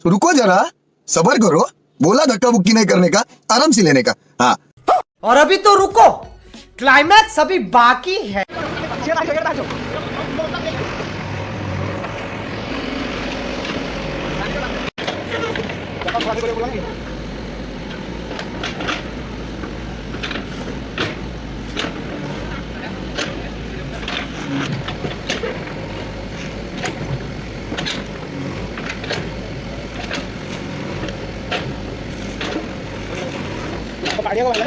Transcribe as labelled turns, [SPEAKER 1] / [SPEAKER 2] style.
[SPEAKER 1] रुको जरा, सबर करो, बोला धक्का बुक्की नहीं करने का, आराम से लेने का. हाँ.
[SPEAKER 2] और अभी तो रुको, क्लाइमैक्स अभी बाकी है.
[SPEAKER 3] Coba